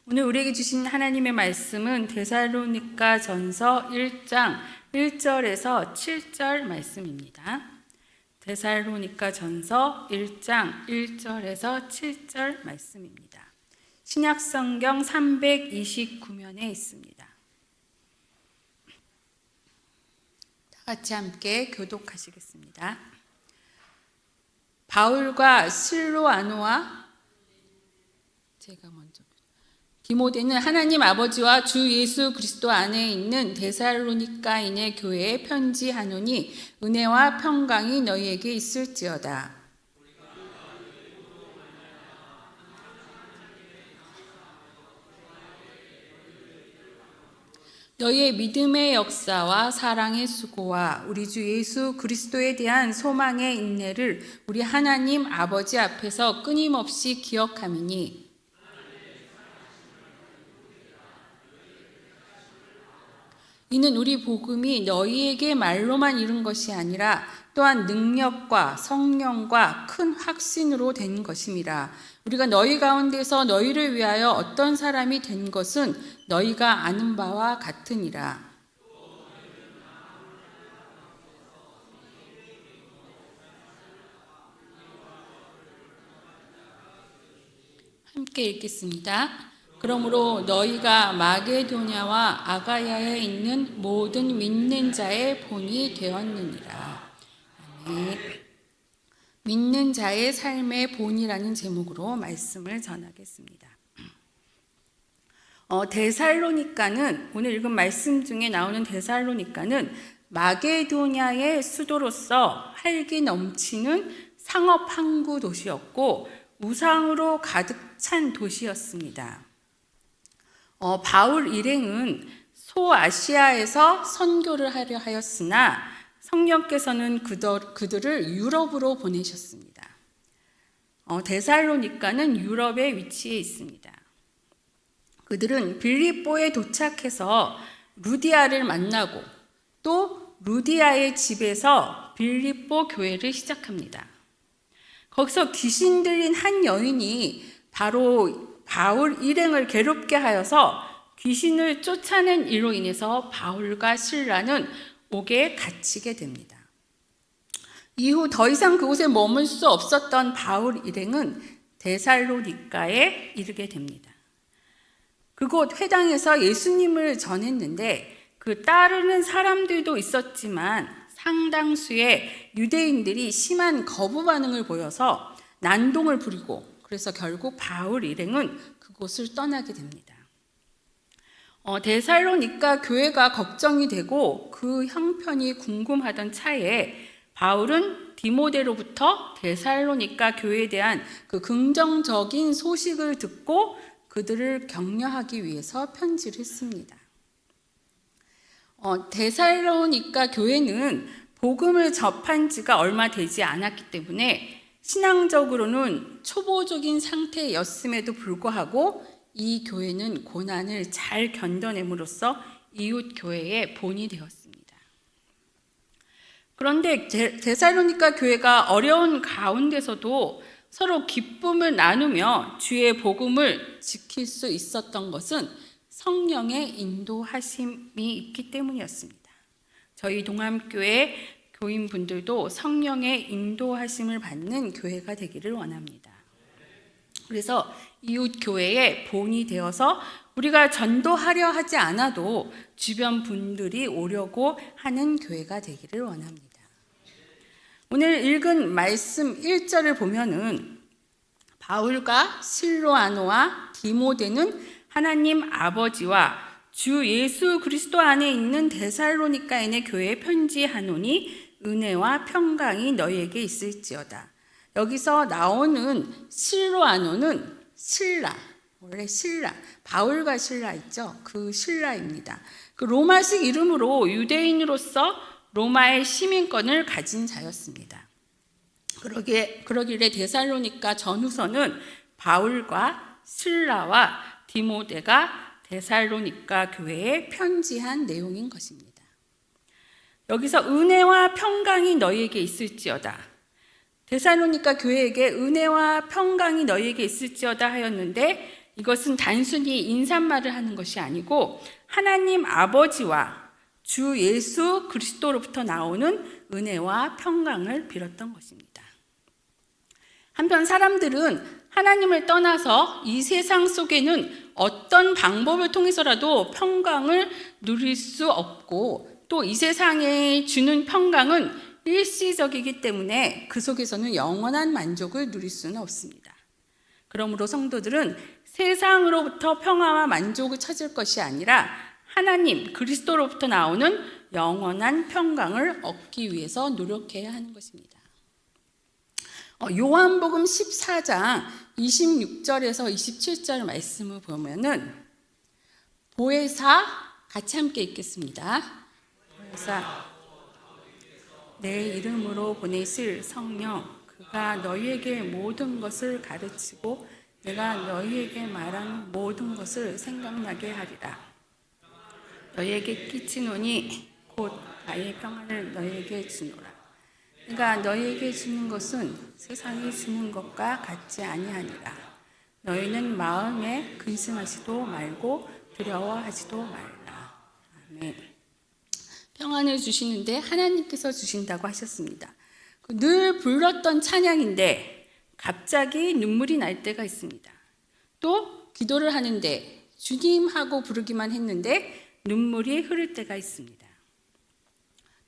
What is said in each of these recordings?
오늘 우리에게 주신 하나님의 말씀은 데살로니가전서 1장 1절에서 7절 말씀입니다. 데살로니가전서 1장 1절에서 7절 말씀입니다. 신약성경 329면에 있습니다. 다 같이 함께 교독하시겠습니다. 바울과 실로아노와 제가 먼저 디모데는 하나님 아버지와 주 예수 그리스도 안에 있는 데살로니가인의 교회에 편지하노니 은혜와 평강이 너희에게 있을지어다. 너희의 믿음의 역사와 사랑의 수고와 우리 주 예수 그리스도에 대한 소망의 인내를 우리 하나님 아버지 앞에서 끊임없이 기억함이니 이는 우리 복음이 너희에게 말로만 이룬 것이 아니라 또한 능력과 성령과 큰 확신으로 된 것임이라. 우리가 너희 가운데서 너희를 위하여 어떤 사람이 된 것은 너희가 아는 바와 같으니라. 함께 읽겠습니다. 그러므로 너희가 마게도냐와 아가야에 있는 모든 믿는 자의 본이 되었느니라. 아멘. 믿는 자의 삶의 본이라는 제목으로 말씀을 전하겠습니다. 데살로니가는 오늘 읽은 말씀 중에 나오는 데살로니가는 마게도냐의 수도로서 활기 넘치는 상업 항구 도시였고 우상으로 가득 찬 도시였습니다. 바울 일행은 소아시아에서 선교를 하려 하였으나 성령께서는 그들을 유럽으로 보내셨습니다. 데살로니가는 유럽에 위치해 있습니다. 그들은 빌립보에 도착해서 루디아를 만나고 또 루디아의 집에서 빌립보 교회를 시작합니다. 거기서 귀신 들린 한 여인이 바로 바울 일행을 괴롭게 하여서 귀신을 쫓아낸 이로 인해서 바울과 실라는 옥에 갇히게 됩니다. 이후 더 이상 그곳에 머물 수 없었던 바울 일행은 데살로니가에 이르게 됩니다. 그곳 회당에서 예수님을 전했는데 그 따르는 사람들도 있었지만 상당수의 유대인들이 심한 거부 반응을 보여서 난동을 부리고 그래서 결국 바울 일행은 그곳을 떠나게 됩니다. 데살로니가 교회가 걱정이 되고 그 형편이 궁금하던 차에 바울은 디모데로부터 데살로니가 교회에 대한 그 긍정적인 소식을 듣고 그들을 격려하기 위해서 편지를 씁니다. 데살로니가 교회는 복음을 접한 지가 얼마 되지 않았기 때문에 신앙적으로는 초보적인 상태였음에도 불구하고 이 교회는 고난을 잘 견뎌냄으로써 이웃 교회의 본이 되었습니다. 그런데 데살로니가 교회가 어려운 가운데서도 서로 기쁨을 나누며 주의 복음을 지킬 수 있었던 것은 성령의 인도하심이 있기 때문이었습니다. 저희 동암교회 교인분들도 성령의 인도하심을 받는 교회가 되기를 원합니다. 그래서 이웃 교회의 본이 되어서 우리가 전도하려 하지 않아도 주변 분들이 오려고 하는 교회가 되기를 원합니다. 오늘 읽은 말씀 1절을 보면은 바울과 실로아노와 디모데는 하나님 아버지와 주 예수 그리스도 안에 있는 데살로니가인의 교회에 편지하노니 은혜와 평강이 너희에게 있을지어다. 여기서 나오는 실로아노는 실라, 원래 실라, 바울과 실라 있죠? 그 실라입니다. 그 로마식 이름으로 유대인으로서 로마의 시민권을 가진 자였습니다. 그러길래 데살로니가 전후서는 바울과 실라와 디모데가 데살로니가 교회에 편지한 내용인 것입니다. 여기서 은혜와 평강이 너희에게 있을지어다. 데살로니가 교회에게 은혜와 평강이 너희에게 있을지어다 하였는데 이것은 단순히 인사말을 하는 것이 아니고 하나님 아버지와 주 예수 그리스도로부터 나오는 은혜와 평강을 빌었던 것입니다. 한편 사람들은 하나님을 떠나서 이 세상 속에는 어떤 방법을 통해서라도 평강을 누릴 수 없고 또 이 세상에 주는 평강은 일시적이기 때문에 그 속에서는 영원한 만족을 누릴 수는 없습니다. 그러므로 성도들은 세상으로부터 평화와 만족을 찾을 것이 아니라 하나님 그리스도로부터 나오는 영원한 평강을 얻기 위해서 노력해야 하는 것입니다. 요한복음 14장 26절에서 27절 말씀을 보면은 보혜사 같이 함께 읽겠습니다. 보혜사 내 이름으로 보내실 성령 그가 너희에게 모든 것을 가르치고 내가 너희에게 말한 모든 것을 생각나게 하리라. 너희에게 끼치노니 곧 나의 평안을 너희에게 주노라. 내가 너희에게 주는 것은 세상이 주는 것과 같지 아니하니라. 너희는 마음에 근심하지도 말고 두려워하지도 말라. 아멘. 평안을 주시는데 하나님께서 주신다고 하셨습니다. 늘 불렀던 찬양인데 갑자기 눈물이 날 때가 있습니다. 또 기도를 하는데 주님 하고 부르기만 했는데 눈물이 흐를 때가 있습니다.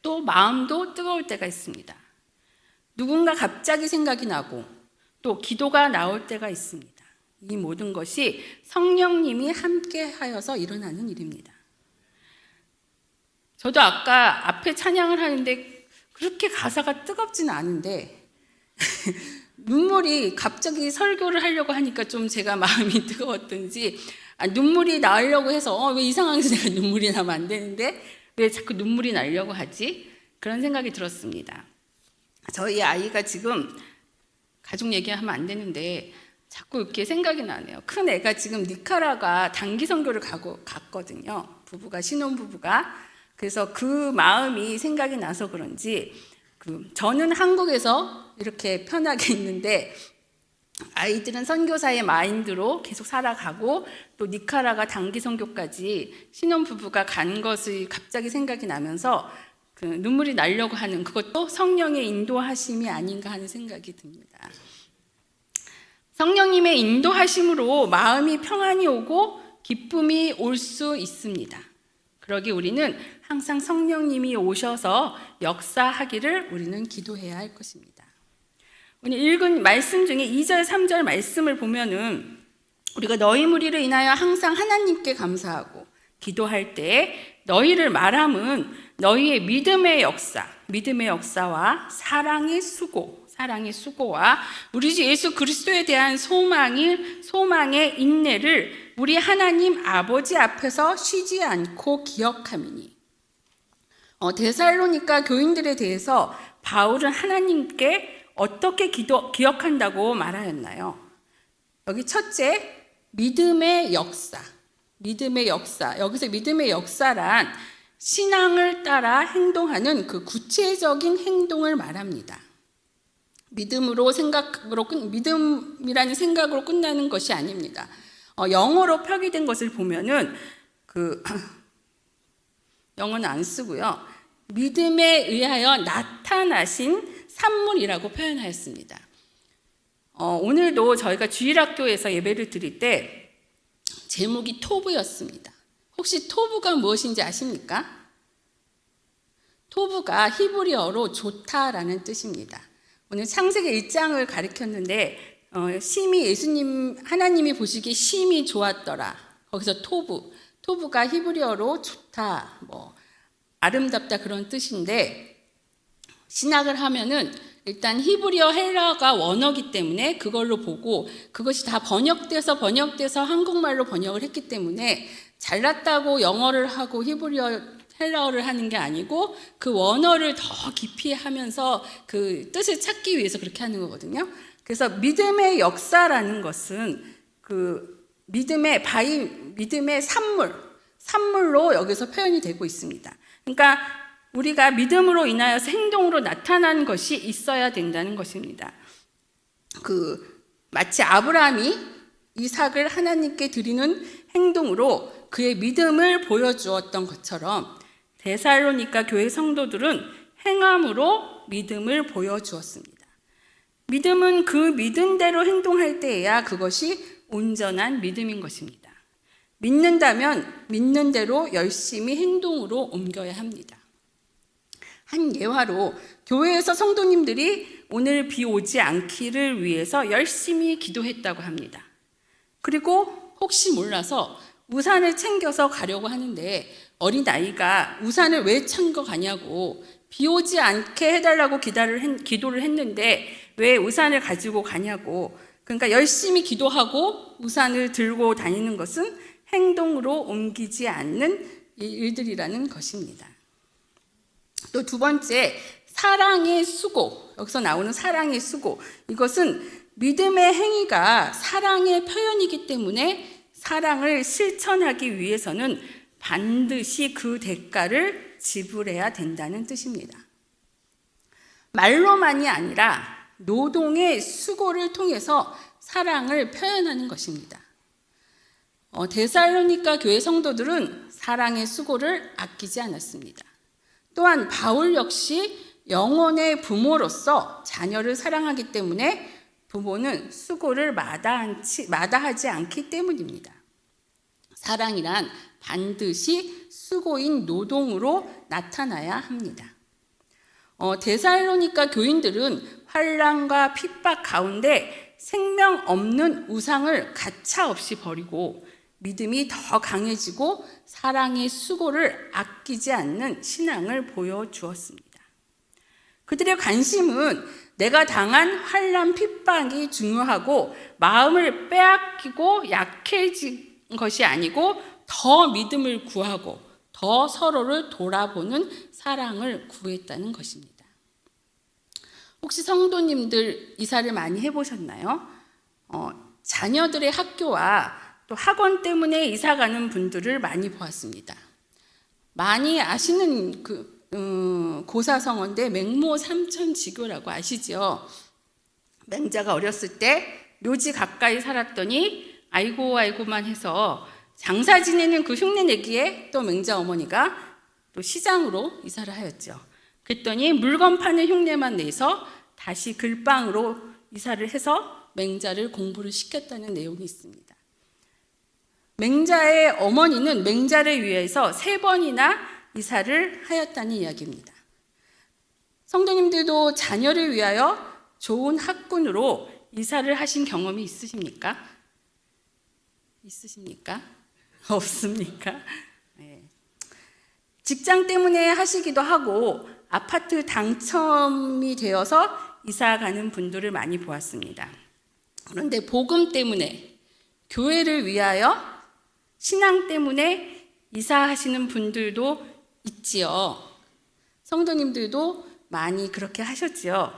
또 마음도 뜨거울 때가 있습니다. 누군가 갑자기 생각이 나고 또 기도가 나올 때가 있습니다. 이 모든 것이 성령님이 함께 하여서 일어나는 일입니다. 저도 아까 앞에 찬양을 하는데 그렇게 가사가 뜨겁지는 않은데 눈물이 갑자기 설교를 하려고 하니까 좀 제가 마음이 뜨거웠던지 눈물이 나려고 해서 왜 이상하게 내가 눈물이 나면 안 되는데 왜 자꾸 눈물이 나려고 하지? 그런 생각이 들었습니다. 저희 아이가 지금 가족 얘기하면 안 되는데 자꾸 이렇게 생각이 나네요. 큰 애가 지금 니카라과 단기 선교를 갔거든요. 신혼부부가. 그래서 그 마음이 생각이 나서 그런지 저는 한국에서 이렇게 편하게 있는데 아이들은 선교사의 마인드로 계속 살아가고 또 니카라가 단기 선교까지 신혼부부가 간 것이 갑자기 생각이 나면서 눈물이 나려고 하는 그것도 성령의 인도하심이 아닌가 하는 생각이 듭니다. 성령님의 인도하심으로 마음이 평안이 오고 기쁨이 올 수 있습니다. 그러기 우리는 항상 성령님이 오셔서 역사하기를 우리는 기도해야 할 것입니다. 오늘 읽은 말씀 중에 2절, 3절 말씀을 보면은 우리가 너희 무리를 인하여 항상 하나님께 감사하고 기도할 때 너희를 말함은 너희의 믿음의 역사와 사랑의 수고와 우리 주 예수 그리스도에 대한 소망의 인내를 우리 하나님 아버지 앞에서 쉬지 않고 기억함이니. 데살로니가 교인들에 대해서 바울은 하나님께 어떻게 기억한다고 말하였나요? 여기 첫째, 믿음의 역사. 여기서 믿음의 역사란 신앙을 따라 행동하는 그 구체적인 행동을 말합니다. 믿음이라는 생각으로 끝나는 것이 아닙니다. 영어로 표기된 것을 보면은 영어는 안 쓰고요. 믿음에 의하여 나타나신 산물이라고 표현하였습니다. 오늘도 저희가 주일학교에서 예배를 드릴 때 제목이 토부였습니다. 혹시 토부가 무엇인지 아십니까? 토부가 히브리어로 좋다라는 뜻입니다. 오늘 창세기 1장을 가르쳤는데 하나님이 보시기에 심히 좋았더라. 거기서 토부가 히브리어로 좋다, 아름답다 그런 뜻인데 신학을 하면은 일단 히브리어 헬라어가 원어기 때문에 그걸로 보고 그것이 다 번역돼서 한국말로 번역을 했기 때문에 잘났다고 영어를 하고 히브리어 헬라어를 하는 게 아니고 그 원어를 더 깊이 하면서 그 뜻을 찾기 위해서 그렇게 하는 거거든요. 그래서 믿음의 역사라는 것은 믿음의 산물로 여기서 표현이 되고 있습니다. 그러니까 우리가 믿음으로 인하여서 행동으로 나타난 것이 있어야 된다는 것입니다. 마치 아브라함이 이삭을 하나님께 드리는 행동으로 그의 믿음을 보여주었던 것처럼 데살로니가 교회 성도들은 행함으로 믿음을 보여주었습니다. 믿음은 그 믿음대로 행동할 때에야 그것이 온전한 믿음인 것입니다. 믿는다면 믿는 대로 열심히 행동으로 옮겨야 합니다. 한 예화로 교회에서 성도님들이 오늘 비 오지 않기를 위해서 열심히 기도했다고 합니다. 그리고 혹시 몰라서 우산을 챙겨서 가려고 하는데 어린아이가 우산을 왜 챙겨 가냐고 비 오지 않게 해달라고 기도를 했는데 왜 우산을 가지고 가냐고. 그러니까 열심히 기도하고 우산을 들고 다니는 것은 행동으로 옮기지 않는 일들이라는 것입니다. 또 두 번째, 사랑의 수고. 여기서 나오는 사랑의 수고. 이것은 믿음의 행위가 사랑의 표현이기 때문에 사랑을 실천하기 위해서는 반드시 그 대가를 지불해야 된다는 뜻입니다. 말로만이 아니라 노동의 수고를 통해서 사랑을 표현하는 것입니다. 데살로니가 교회 성도들은 사랑의 수고를 아끼지 않았습니다. 또한 바울 역시 영혼의 부모로서 자녀를 사랑하기 때문에 부모는 수고를 마다하지 않기 때문입니다. 사랑이란 반드시 수고인 노동으로 나타나야 합니다. 데살로니가 교인들은 환난과 핍박 가운데 생명 없는 우상을 가차없이 버리고 믿음이 더 강해지고 사랑의 수고를 아끼지 않는 신앙을 보여주었습니다. 그들의 관심은 내가 당한 환난 핍박이 중요하고 마음을 빼앗기고 약해진 것이 아니고 더 믿음을 구하고 더 서로를 돌아보는 사랑을 구했다는 것입니다. 혹시 성도님들 이사를 많이 해보셨나요? 자녀들의 학교와 또 학원 때문에 이사 가는 분들을 많이 보았습니다. 많이 아시는 고사성어인데 맹모 삼천지교라고 아시죠? 맹자가 어렸을 때 묘지 가까이 살았더니 아이고만 해서 장사 지내는 그 흉내 내기에 또 맹자 어머니가 또 시장으로 이사를 하였죠. 그랬더니 물건 파는 흉내만 내서 다시 글방으로 이사를 해서 맹자를 공부를 시켰다는 내용이 있습니다. 맹자의 어머니는 맹자를 위해서 3번이나 이사를 하였다는 이야기입니다. 성도님들도 자녀를 위하여 좋은 학군으로 이사를 하신 경험이 있으십니까? 없습니까? 네. 직장 때문에 하시기도 하고 아파트 당첨이 되어서 이사 가는 분들을 많이 보았습니다. 그런데 복음 때문에, 교회를 위하여, 신앙 때문에 이사하시는 분들도 있지요. 성도님들도 많이 그렇게 하셨지요.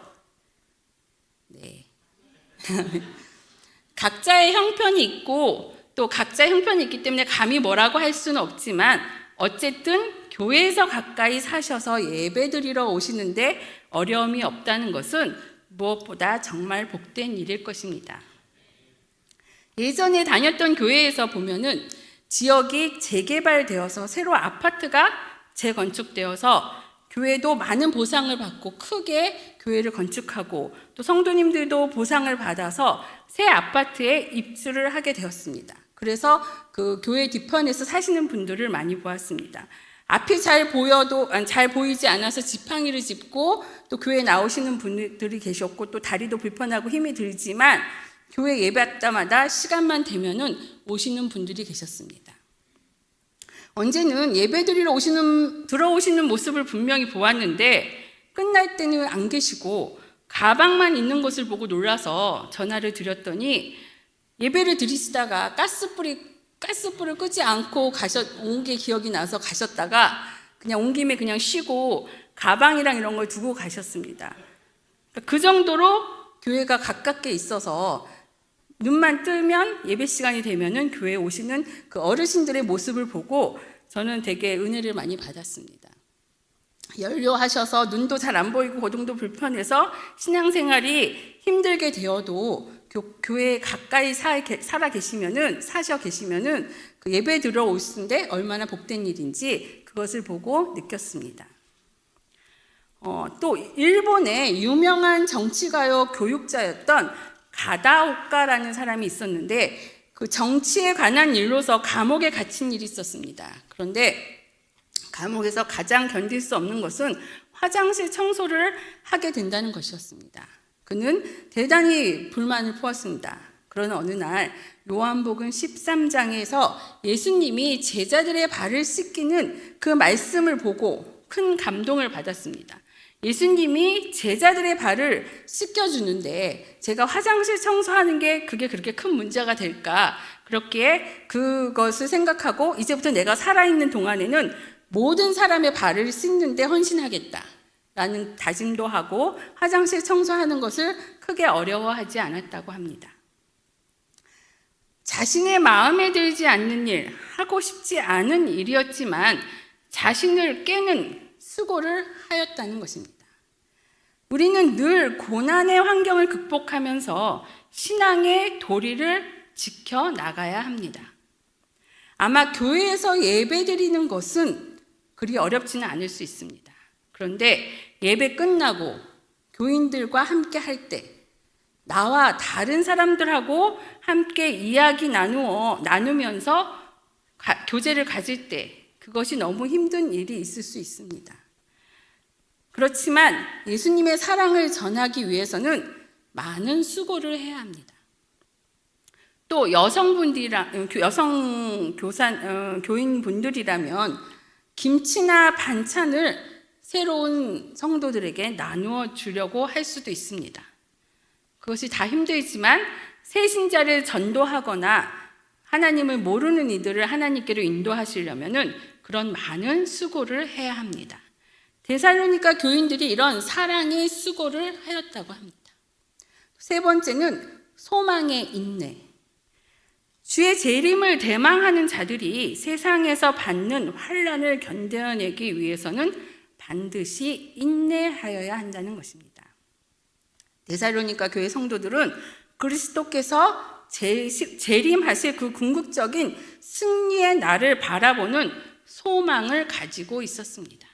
네. 각자의 형편이 있고 또 각자의 형편이 있기 때문에 감히 뭐라고 할 수는 없지만 어쨌든 교회에서 가까이 사셔서 예배드리러 오시는데 어려움이 없다는 것은 무엇보다 정말 복된 일일 것입니다. 예전에 다녔던 교회에서 보면은 지역이 재개발되어서 새로 아파트가 재건축되어서 교회도 많은 보상을 받고 크게 교회를 건축하고 또 성도님들도 보상을 받아서 새 아파트에 입주를 하게 되었습니다. 그래서 그 교회 뒤편에서 사시는 분들을 많이 보았습니다. 앞이 잘 보이지 않아서 지팡이를 짚고 또 교회에 나오시는 분들이 계셨고 또 다리도 불편하고 힘이 들지만 교회 예배 때마다 시간만 되면은 오시는 분들이 계셨습니다. 언제는 예배드리러 들어오시는 모습을 분명히 보았는데 끝날 때는 안 계시고 가방만 있는 것을 보고 놀라서 전화를 드렸더니 예배를 드리시다가 가스불을 끄지 않고 온 게 기억이 나서 가셨다가 그냥 온 김에 그냥 쉬고 가방이랑 이런 걸 두고 가셨습니다. 그 정도로 교회가 가깝게 있어서 눈만 뜨면 예배 시간이 되면은 교회에 오시는 그 어르신들의 모습을 보고 저는 되게 은혜를 많이 받았습니다. 연료하셔서 눈도 잘 안 보이고 고동도 불편해서 신앙생활이 힘들게 되어도 교회에 가까이 사셔 계시면은 그 예배 들어오시는데 얼마나 복된 일인지 그것을 보고 느꼈습니다. 또 일본의 유명한 정치가요 교육자였던 가다오카라는 사람이 있었는데 그 정치에 관한 일로서 감옥에 갇힌 일이 있었습니다. 그런데 감옥에서 가장 견딜 수 없는 것은 화장실 청소를 하게 된다는 것이었습니다. 그는 대단히 불만을 품었습니다. 그러나 어느 날 요한복음 13장에서 예수님이 제자들의 발을 씻기는 그 말씀을 보고 큰 감동을 받았습니다. 예수님이 제자들의 발을 씻겨주는데 제가 화장실 청소하는 게 그게 그렇게 큰 문제가 될까? 그렇게 그것을 생각하고 이제부터 내가 살아있는 동안에는 모든 사람의 발을 씻는데 헌신하겠다라는 다짐도 하고 화장실 청소하는 것을 크게 어려워하지 않았다고 합니다. 자신의 마음에 들지 않는 일, 하고 싶지 않은 일이었지만 자신을 깨는 수고를 하였다는 것입니다. 우리는 늘 고난의 환경을 극복하면서 신앙의 도리를 지켜나가야 합니다. 아마 교회에서 예배드리는 것은 그리 어렵지는 않을 수 있습니다. 그런데 예배 끝나고 교인들과 함께 할 때 나와 다른 사람들하고 함께 이야기 나누면서 교제를 가질 때 그것이 너무 힘든 일이 있을 수 있습니다. 그렇지만 예수님의 사랑을 전하기 위해서는 많은 수고를 해야 합니다. 또 교인분들이라면 김치나 반찬을 새로운 성도들에게 나누어 주려고 할 수도 있습니다. 그것이 다 힘들지만 새신자를 전도하거나 하나님을 모르는 이들을 하나님께로 인도하시려면은 그런 많은 수고를 해야 합니다. 데살로니가 교인들이 이런 사랑의 수고를 하였다고 합니다. 세 번째는 소망의 인내. 주의 재림을 대망하는 자들이 세상에서 받는 환난을 견뎌내기 위해서는 반드시 인내하여야 한다는 것입니다. 데살로니가 교회 성도들은 그리스도께서 재림하실 그 궁극적인 승리의 날을 바라보는 소망을 가지고 있었습니다.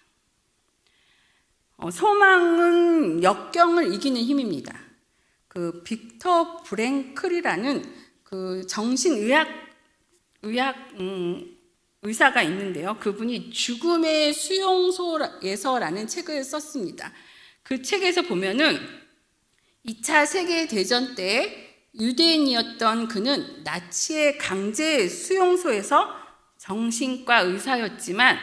소망은 역경을 이기는 힘입니다. 그 빅터 브랭클이라는 그 정신의학 의사가 있는데요. 그분이 죽음의 수용소에서라는 책을 썼습니다. 그 책에서 보면은 2차 세계대전 때 유대인이었던 그는 나치의 강제 수용소에서 정신과 의사였지만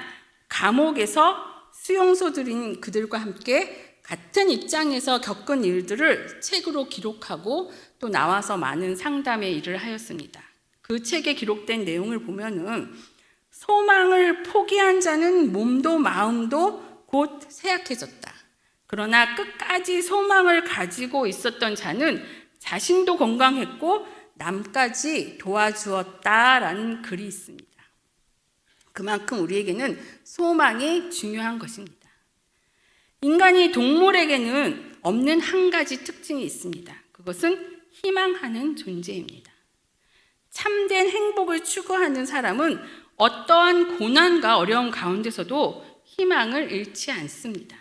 감옥에서 수용소들인 그들과 함께 같은 입장에서 겪은 일들을 책으로 기록하고 또 나와서 많은 상담의 일을 하였습니다. 그 책에 기록된 내용을 보면은 소망을 포기한 자는 몸도 마음도 곧 쇠약해졌다. 그러나 끝까지 소망을 가지고 있었던 자는 자신도 건강했고 남까지 도와주었다라는 글이 있습니다. 그만큼 우리에게는 소망이 중요한 것입니다. 인간이 동물에게는 없는 한 가지 특징이 있습니다. 그것은 희망하는 존재입니다. 참된 행복을 추구하는 사람은 어떠한 고난과 어려움 가운데서도 희망을 잃지 않습니다.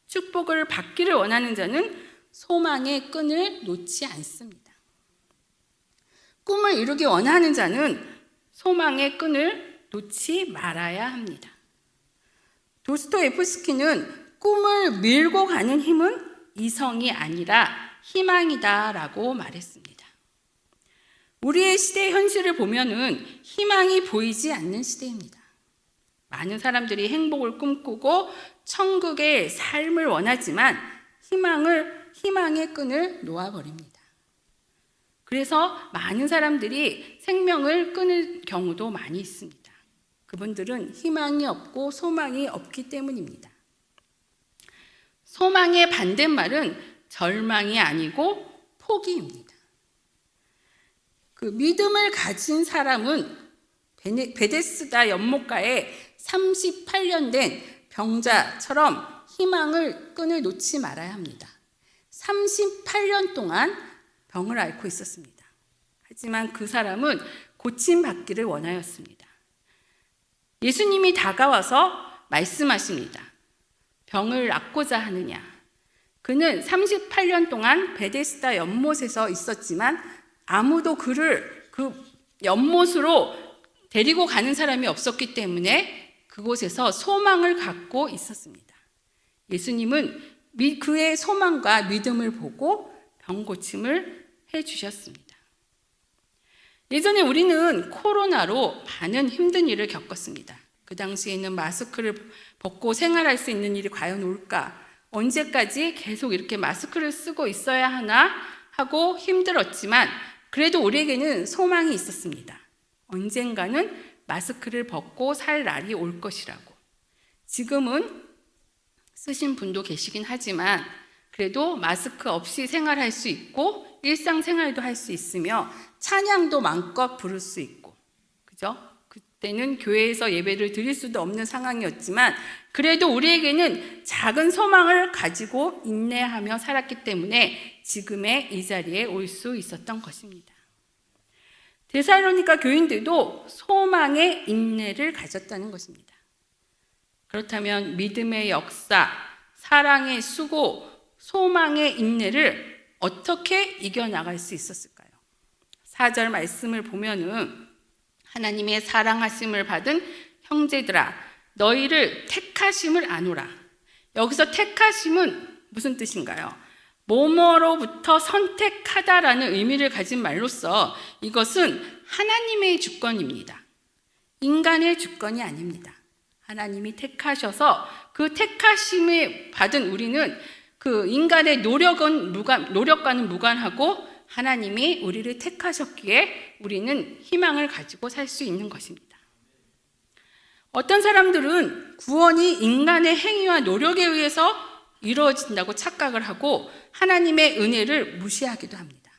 축복을 받기를 원하는 자는 소망의 끈을 놓지 않습니다. 꿈을 이루기 원하는 자는 소망의 끈을 놓지 말아야 합니다. 도스토옙스키는 꿈을 밀고 가는 힘은 이성이 아니라 희망이다라고 말했습니다. 우리의 시대의 현실을 보면은 희망이 보이지 않는 시대입니다. 많은 사람들이 행복을 꿈꾸고 천국의 삶을 원하지만 희망의 끈을 놓아버립니다. 그래서 많은 사람들이 생명을 끊을 경우도 많이 있습니다. 그분들은 희망이 없고 소망이 없기 때문입니다. 소망의 반대말은 절망이 아니고 포기입니다. 그 믿음을 가진 사람은 베데스다 연못가에 38년 된 병자처럼 희망을 끈을 놓지 말아야 합니다. 38년 동안 병을 앓고 있었습니다. 하지만 그 사람은 고침받기를 원하였습니다. 예수님이 다가와서 말씀하십니다. 병을 낫고자 하느냐? 그는 38년 동안 베데스다 연못에서 있었지만 아무도 그를 그 연못으로 데리고 가는 사람이 없었기 때문에 그곳에서 소망을 갖고 있었습니다. 예수님은 그의 소망과 믿음을 보고 병 고침을 해주셨습니다. 예전에 우리는 코로나로 많은 힘든 일을 겪었습니다. 그 당시에는 마스크를 벗고 생활할 수 있는 일이 과연 올까? 언제까지 계속 이렇게 마스크를 쓰고 있어야 하나 하고 힘들었지만 그래도 우리에게는 소망이 있었습니다. 언젠가는 마스크를 벗고 살 날이 올 것이라고. 지금은 쓰신 분도 계시긴 하지만 그래도 마스크 없이 생활할 수 있고 일상생활도 할 수 있으며 찬양도 마음껏 부를 수 있고, 그죠? 그때는 교회에서 예배를 드릴 수도 없는 상황이었지만 그래도 우리에게는 작은 소망을 가지고 인내하며 살았기 때문에 지금의 이 자리에 올 수 있었던 것입니다. 데살로니가 교인들도 소망의 인내를 가졌다는 것입니다. 그렇다면 믿음의 역사, 사랑의 수고, 소망의 인내를 어떻게 이겨나갈 수 있었을까요? 4절 말씀을 보면은 하나님의 사랑하심을 받은 형제들아 너희를 택하심을 아노라. 여기서 택하심은 무슨 뜻인가요? 뭐뭐로부터 선택하다라는 의미를 가진 말로써 이것은 하나님의 주권입니다. 인간의 주권이 아닙니다. 하나님이 택하셔서 그 택하심을 받은 우리는 그 인간의 노력과는 무관하고 하나님이 우리를 택하셨기에 우리는 희망을 가지고 살 수 있는 것입니다. 어떤 사람들은 구원이 인간의 행위와 노력에 의해서 이루어진다고 착각을 하고 하나님의 은혜를 무시하기도 합니다.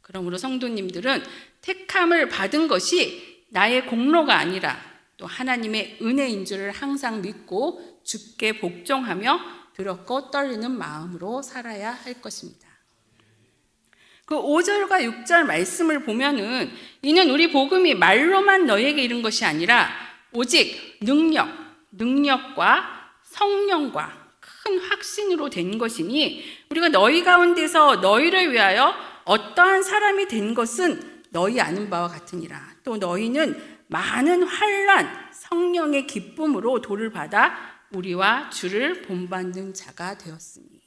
그러므로 성도님들은 택함을 받은 것이 나의 공로가 아니라 또 하나님의 은혜인 줄을 항상 믿고 주께 복종하며 두렵고 떨리는 마음으로 살아야 할 것입니다. 그 5절과 6절 말씀을 보면은 이는 우리 복음이 말로만 너에게 이른 것이 아니라 오직 능력과 성령과 큰 확신으로 된 것이니 우리가 너희 가운데서 너희를 위하여 어떠한 사람이 된 것은 너희 아는 바와 같으니라. 또 너희는 많은 환난 성령의 기쁨으로 도를 받아 우리와 주를 본받는 자가 되었으니.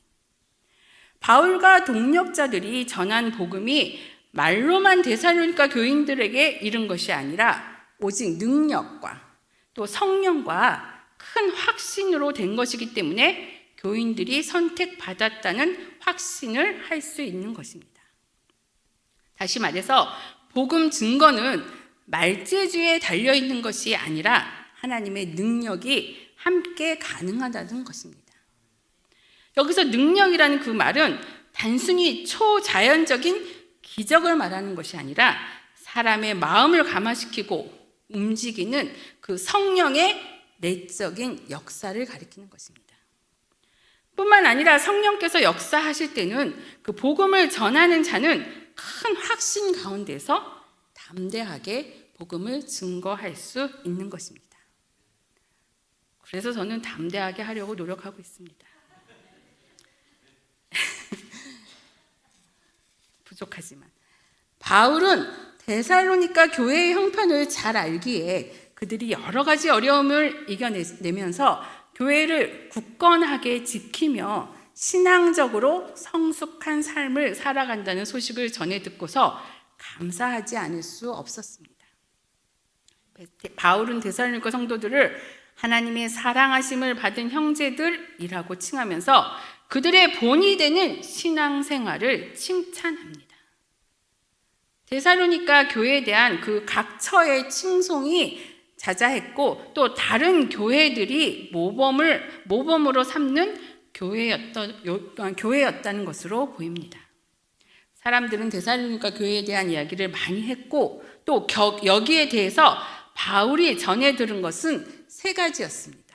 바울과 동력자들이 전한 복음이 말로만 데살로니가 교인들에게 이른 것이 아니라 오직 능력과 또 성령과 큰 확신으로 된 것이기 때문에 교인들이 선택받았다는 확신을 할 수 있는 것입니다. 다시 말해서 복음 증거는 말재주에 달려있는 것이 아니라 하나님의 능력이 함께 가능하다는 것입니다. 여기서 능력이라는 그 말은 단순히 초자연적인 기적을 말하는 것이 아니라 사람의 마음을 감화시키고 움직이는 그 성령의 내적인 역사를 가리키는 것입니다. 뿐만 아니라 성령께서 역사하실 때는 그 복음을 전하는 자는 큰 확신 가운데서 담대하게 복음을 증거할 수 있는 것입니다. 그래서 저는 담대하게 하려고 노력하고 있습니다. 부족하지만 바울은 데살로니가 교회의 형편을 잘 알기에 그들이 여러 가지 어려움을 이겨내면서 교회를 굳건하게 지키며 신앙적으로 성숙한 삶을 살아간다는 소식을 전해 듣고서 감사하지 않을 수 없었습니다. 바울은 데살로니가 성도들을 하나님의 사랑하심을 받은 형제들이라고 칭하면서 그들의 본이 되는 신앙생활을 칭찬합니다. 데살로니가 교회에 대한 그 각처의 칭송이 자자했고 또 다른 교회들이 모범으로 삼는 교회였다는 것으로 보입니다. 사람들은 데살로니가 교회에 대한 이야기를 많이 했고 또 여기에 대해서 바울이 전해 들은 것은 3가지였습니다.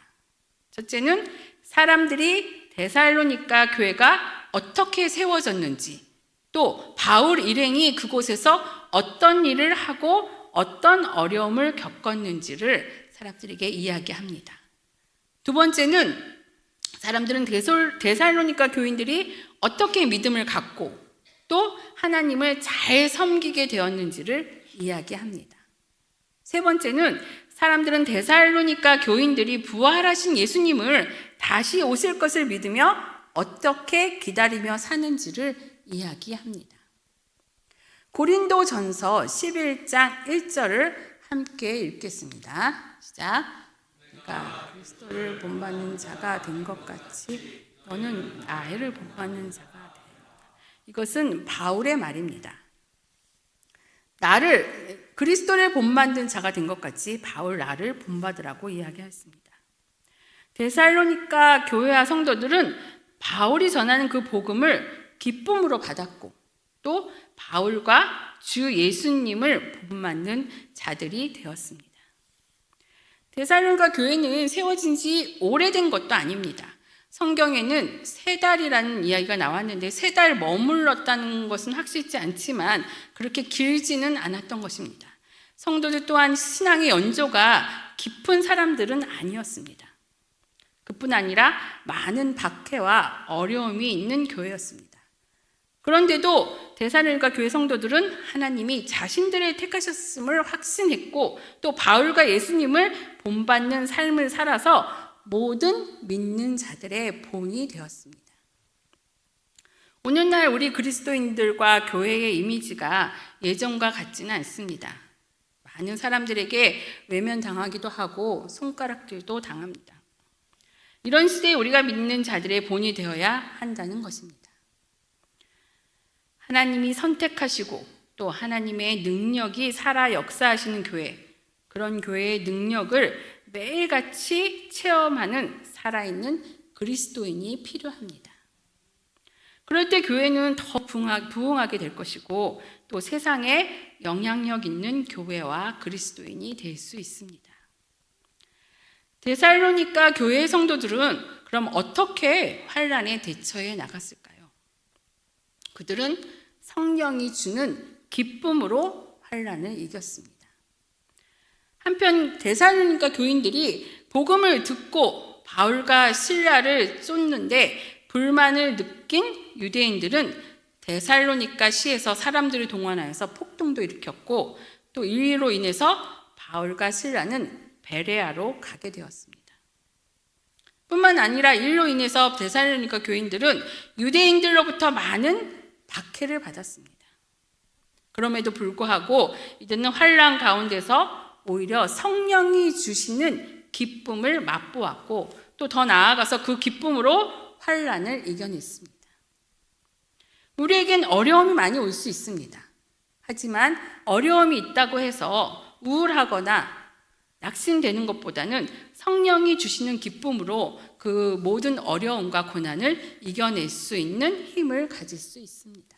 첫째는 사람들이 데살로니가 교회가 어떻게 세워졌는지, 또 바울 일행이 그곳에서 어떤 일을 하고 어떤 어려움을 겪었는지를 사람들에게 이야기합니다. 두 번째는 사람들은 데살로니가 교인들이 어떻게 믿음을 갖고 또 하나님을 잘 섬기게 되었는지를 이야기합니다. 세 번째는 사람들은 데살로니가 교인들이 부활하신 예수님을 다시 오실 것을 믿으며 어떻게 기다리며 사는지를 이야기합니다. 고린도전서 11장 1절을 함께 읽겠습니다. 시작. 그러니까 그리스도를 본받는 자가 된 것 같이 너는 나를 본받는 자가 되었다. 이것은 바울의 말입니다. 그리스도를 본받는 자가 된 것 같이 바울 나를 본받으라고 이야기했습니다. 데살로니가 교회와 성도들은 바울이 전하는 그 복음을 기쁨으로 받았고 또 바울과 주 예수님을 본받는 자들이 되었습니다. 데살로니가 교회는 세워진 지 오래된 것도 아닙니다. 성경에는 3달이라는 이야기가 나왔는데 3달 머물렀다는 것은 확실치 않지만 그렇게 길지는 않았던 것입니다. 성도들 또한 신앙의 연조가 깊은 사람들은 아니었습니다. 그뿐 아니라 많은 박해와 어려움이 있는 교회였습니다. 그런데도 데살로니가 교회 성도들은 하나님이 자신들을 택하셨음을 확신했고 또 바울과 예수님을 본받는 삶을 살아서 모든 믿는 자들의 본이 되었습니다. 오늘날 우리 그리스도인들과 교회의 이미지가 예전과 같지는 않습니다. 많은 사람들에게 외면당하기도 하고 손가락질도 당합니다. 이런 시대에 우리가 믿는 자들의 본이 되어야 한다는 것입니다. 하나님이 선택하시고 또 하나님의 능력이 살아 역사하시는 교회, 그런 교회의 능력을 매일같이 체험하는 살아있는 그리스도인이 필요합니다. 그럴 때 교회는 더 부흥하게 될 것이고 또 세상에 영향력 있는 교회와 그리스도인이 될 수 있습니다. 데살로니가 교회의 성도들은 그럼 어떻게 환난에 대처해 나갔을까요? 그들은 성령이 주는 기쁨으로 환난을 이겼습니다. 한편 데살로니가 교인들이 복음을 듣고 바울과 실라를 쫓는데 불만을 느낀 유대인들은 데살로니가 시에서 사람들을 동원하여서 폭동도 일으켰고 또 이로 인해서 바울과 실라는 베레아로 가게 되었습니다. 뿐만 아니라 이로 인해서 데살로니가 교인들은 유대인들로부터 많은 박해를 받았습니다. 그럼에도 불구하고 이들은 환난 가운데서 오히려 성령이 주시는 기쁨을 맛보았고 또 더 나아가서 그 기쁨으로 환난을 이겨냈습니다. 우리에겐 어려움이 많이 올 수 있습니다. 하지만 어려움이 있다고 해서 우울하거나 낙심되는 것보다는 성령이 주시는 기쁨으로 그 모든 어려움과 고난을 이겨낼 수 있는 힘을 가질 수 있습니다.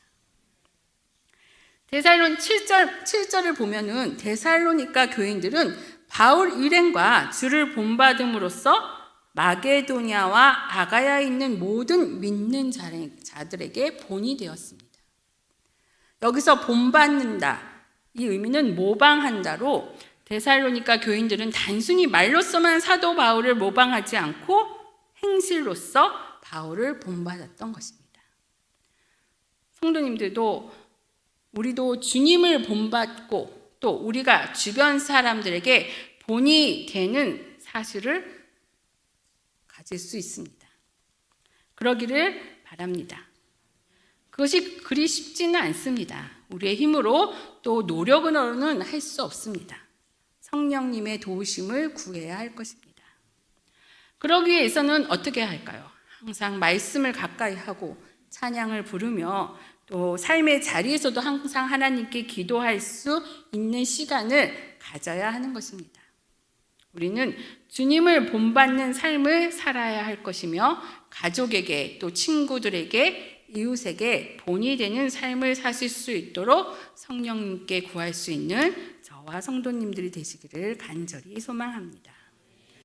데살로니 7절을 보면은 데살로니가 교인들은 바울 일행과 주를 본받음으로써 마게도냐와 아가야에 있는 모든 믿는 자들에게 본이 되었습니다. 여기서 본받는다, 이 의미는 모방한다로 데살로니가 교인들은 단순히 말로서만 사도 바울을 모방하지 않고 행실로서 바울을 본받았던 것입니다. 성도님들도 우리도 주님을 본받고 또 우리가 주변 사람들에게 본이 되는 사실을 가질 수 있습니다. 그러기를 바랍니다. 그것이 그리 쉽지는 않습니다. 우리의 힘으로 또 노력으로는 할 수 없습니다. 성령님의 도우심을 구해야 할 것입니다. 그러기 위해서는 어떻게 할까요? 항상 말씀을 가까이 하고 찬양을 부르며 또 삶의 자리에서도 항상 하나님께 기도할 수 있는 시간을 가져야 하는 것입니다. 우리는 주님을 본받는 삶을 살아야 할 것이며 가족에게 또 친구들에게 이웃에게 본이 되는 삶을 사실 수 있도록 성령님께 구할 수 있는 저와 성도님들이 되시기를 간절히 소망합니다.